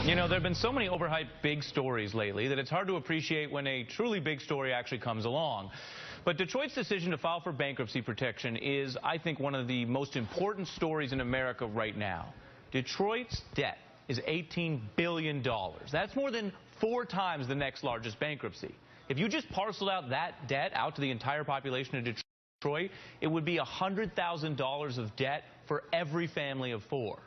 You know, there have been so many overhyped big stories lately that it's hard to appreciate when a truly big story actually comes along. But Detroit's decision to file for bankruptcy protection is, I think, one of the most important stories in America right now. Detroit's debt is $18 billion. That's more than 4 times the next largest bankruptcy. If you just parceled out that debt out to the entire population of Detroit, it would be $100,000 of debt for every family of 4.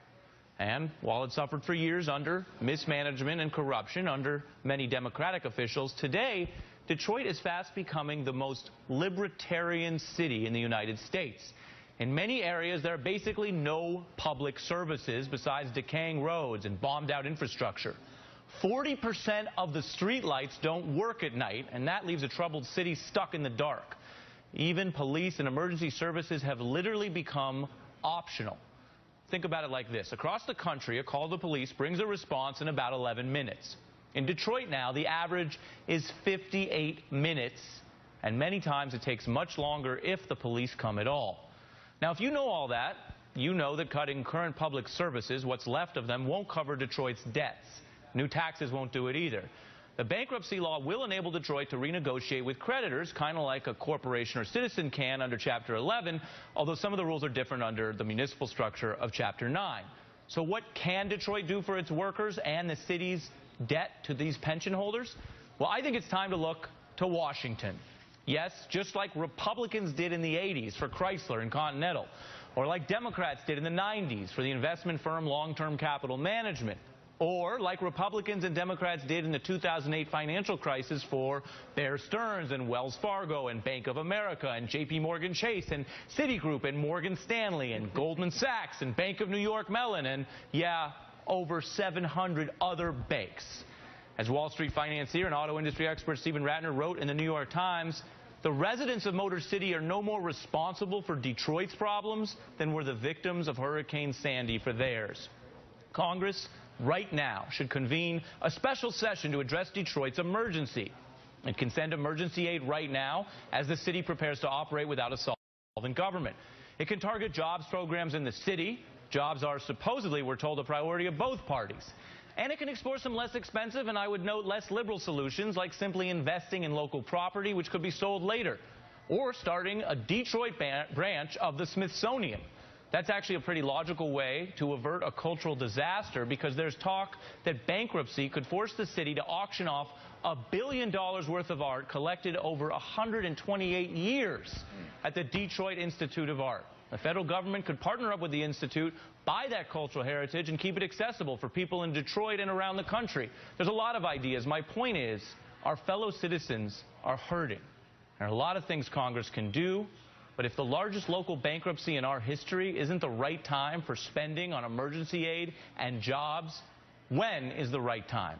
And while it suffered for years under mismanagement and corruption under many Democratic officials, today Detroit is fast becoming the most libertarian city in the United States. In many areas, there are basically no public services besides decaying roads and bombed-out infrastructure. 40% of the streetlights don't work at night, and that leaves a troubled city stuck in the dark. Even police and emergency services have literally become optional. Think about it like this. Across the country, a call to police brings a response in about 11 minutes. In Detroit now, the average is 58 minutes, and many times it takes much longer if the police come at all. Now, if you know all that, you know that cutting current public services, what's left of them, won't cover Detroit's debts. New taxes won't do it either. The bankruptcy law will enable Detroit to renegotiate with creditors, kind of like a corporation or citizen can under Chapter 11, although some of the rules are different under the municipal structure of Chapter 9. So what can Detroit do for its workers and the city's debt to these pension holders? Well, I think it's time to look to Washington. Yes, just like Republicans did in the 80s for Chrysler and Continental, or like Democrats did in the 90s for the investment firm Long-Term Capital Management, or like Republicans and Democrats did in the 2008 financial crisis for Bear Stearns and Wells Fargo and Bank of America and J.P. Morgan Chase and Citigroup and Morgan Stanley and Goldman Sachs and Bank of New York Mellon and, yeah, over 700 other banks. As Wall Street financier and auto industry expert Stephen Ratner wrote in the New York Times, the residents of Motor City are no more responsible for Detroit's problems than were the victims of Hurricane Sandy for theirs. Congress right now should convene a special session to address Detroit's emergency. It can send emergency aid right now as the city prepares to operate without a solvent government. It can target jobs programs in the city. Jobs are supposedly, we're told, a priority of both parties. And it can explore some less expensive and, I would note, less liberal solutions like simply investing in local property, which could be sold later, or starting a Detroit branch of the Smithsonian. That's actually a pretty logical way to avert a cultural disaster, because there's talk that bankruptcy could force the city to auction off $1 billion worth of art collected over 128 years at the Detroit Institute of Art. The federal government could partner up with the Institute, buy that cultural heritage, and keep it accessible for people in Detroit and around the country. There's a lot of ideas. My point is, our fellow citizens are hurting. There are a lot of things Congress can do. But if the largest local bankruptcy in our history isn't the right time for spending on emergency aid and jobs, when is the right time?